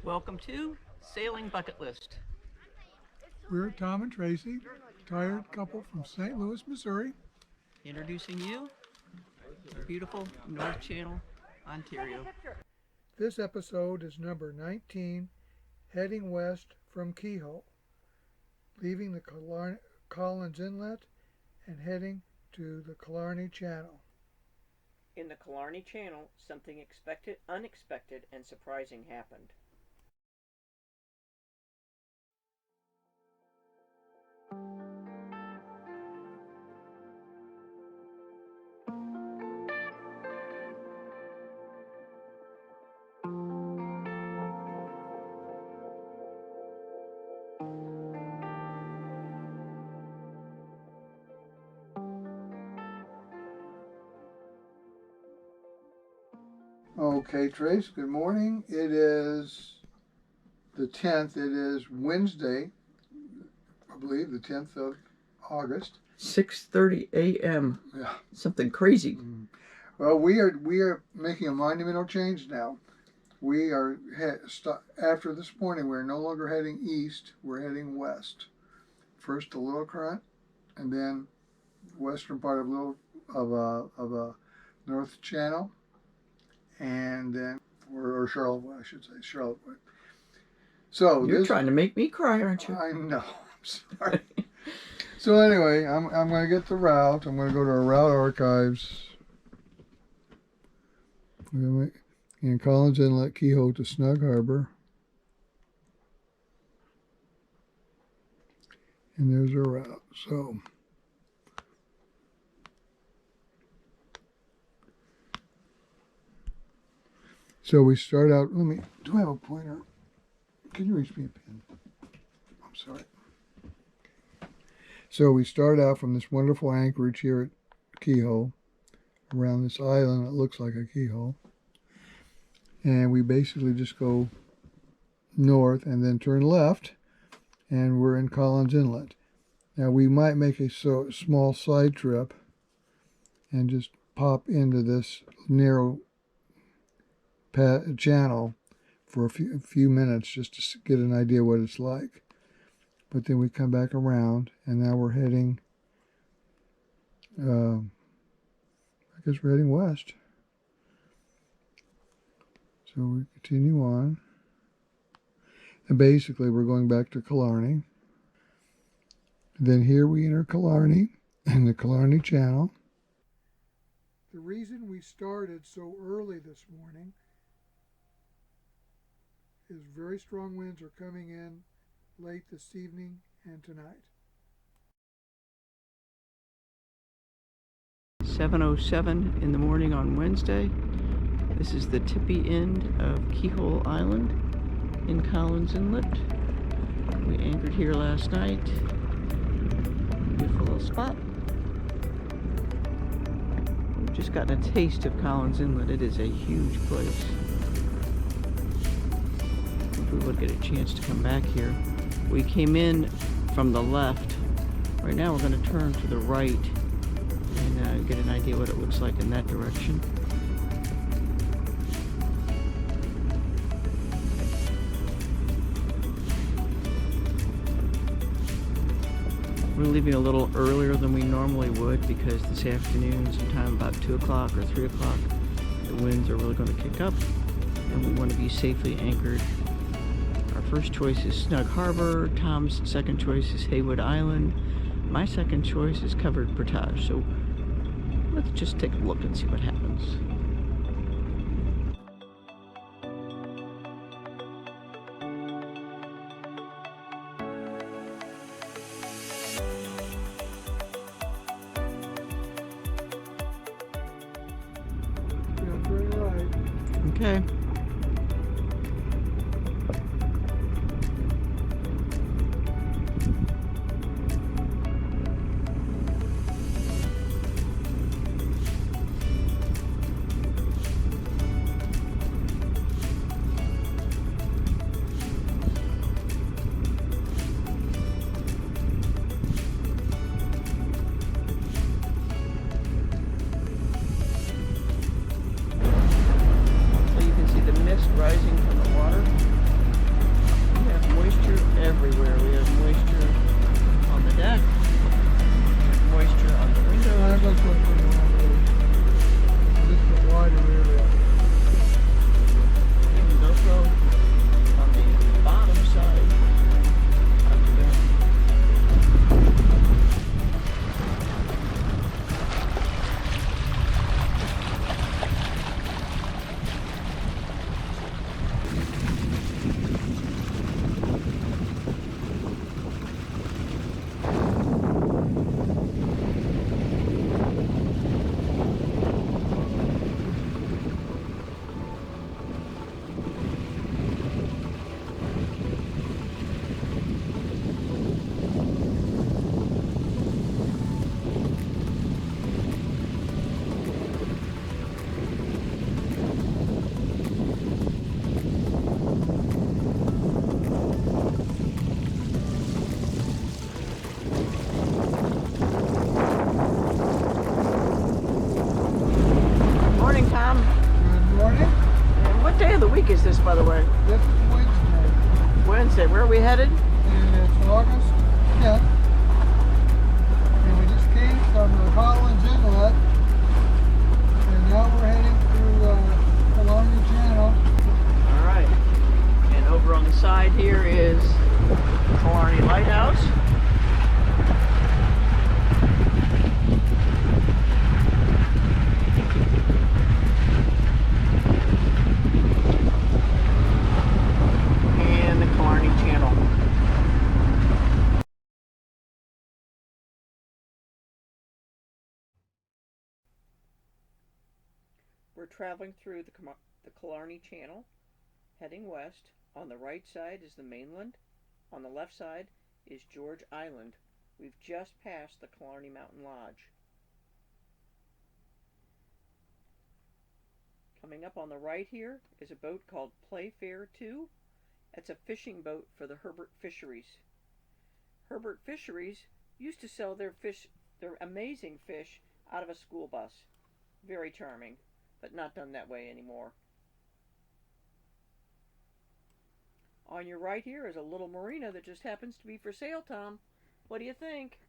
Welcome to Sailing Bucket List. We're Tom and Tracy, retired couple from St. Louis, Missouri. Introducing you to beautiful North Channel, Ontario. This episode is number 19, heading west from Keyhole, leaving the Collin Inlet and heading to the Killarney Channel. In the Killarney Channel, something unexpected, and surprising happened. Okay, Trace, good morning. It is the 10th. It is Wednesday, I believe, the 10th of August. 6:30 a.m. Yeah. Something crazy. Well, we are making a monumental change now. We are after this morning. We're no longer heading east. We're heading west. First the Little Current, and then western part of North Channel, and then or Charlevoix, I should say, Charlevoix. So You're trying to make me cry, aren't you? I know. I'm sorry. So anyway, I'm going to get the route. I'm going to go to our route archives. In Collins Inlet, Keyhole to Snug Harbor. And there's our route. So we start out. Do I have a pointer? Can you reach me a pen? I'm sorry. So we start out from this wonderful anchorage here at Keyhole, around this island that looks like a keyhole. And we basically just go north and then turn left, and we're in Collins Inlet. Now we might make a small side trip and just pop into this narrow channel for a few minutes just to get an idea what it's like. But then we come back around, and now we're heading, I guess we're heading west. So we continue on. And basically we're going back to Killarney. Then here we enter Killarney and the Killarney Channel. The reason we started so early this morning is very strong winds are coming in late this evening and tonight. 7:07 in the morning on Wednesday. This is the tippy end of Keyhole Island in Collins Inlet. We anchored here last night. Beautiful little spot. We've just gotten a taste of Collins Inlet. It is a huge place. If we would get a chance to come back here. We came in from the left. Right now we're going to turn to the right and get an idea what it looks like in that direction. We're leaving a little earlier than we normally would because this afternoon, sometime about 2 o'clock or 3 o'clock, the winds are really going to kick up and we want to be safely anchored. Our first choice is Snug Harbor. Tom's second choice is Haywood Island. My second choice is Covered Portage. So let's just take a look and see what happens. Okay. by the way? This is Wednesday. Wednesday. Where are we headed? And it's August 10th. And we just came from the Collin's Inlet. And now we're heading through Killarney Channel. All right. And over on the side here is Killarney Lighthouse. And the Killarney Channel. We're traveling through the Killarney Channel, heading west. On the right side is the mainland. On the left side is George Island. We've just passed the Killarney Mountain Lodge. Coming up on the right here is a boat called Playfair 2. It's a fishing boat for the Herbert Fisheries. Herbert Fisheries used to sell their amazing fish, out of a school bus. Very charming, but not done that way anymore. On your right here is a little marina that just happens to be for sale, Tom. What do you think?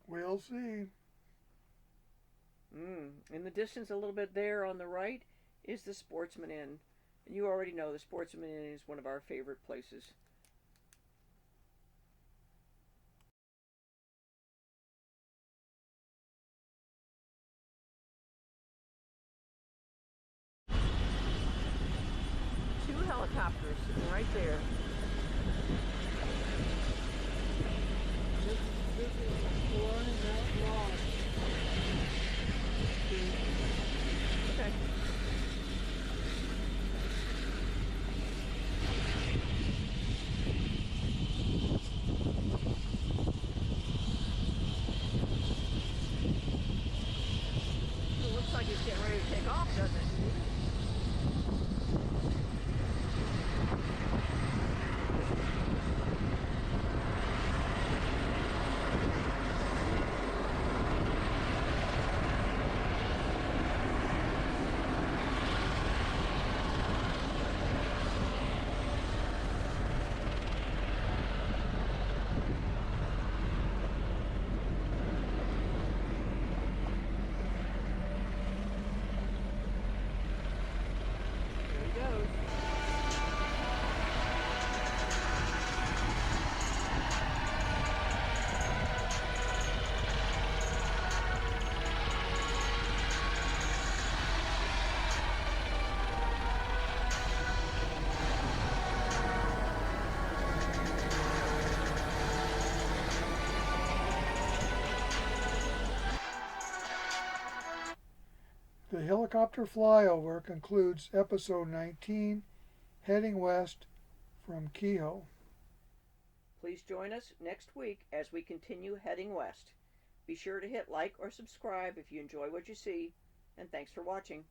We'll see. In the distance a little bit there on the right is the Sportsman Inn. And you already know the Sportsman Inn is one of our favorite places. Two helicopters sitting right there. This is Killarney Mountain Lodge. Okay. It looks like it's getting ready to take off, doesn't it? The helicopter flyover concludes episode 19, heading west from Keyhole. Please join us next week as we continue heading west. Be sure to hit like or subscribe if you enjoy what you see, and thanks for watching.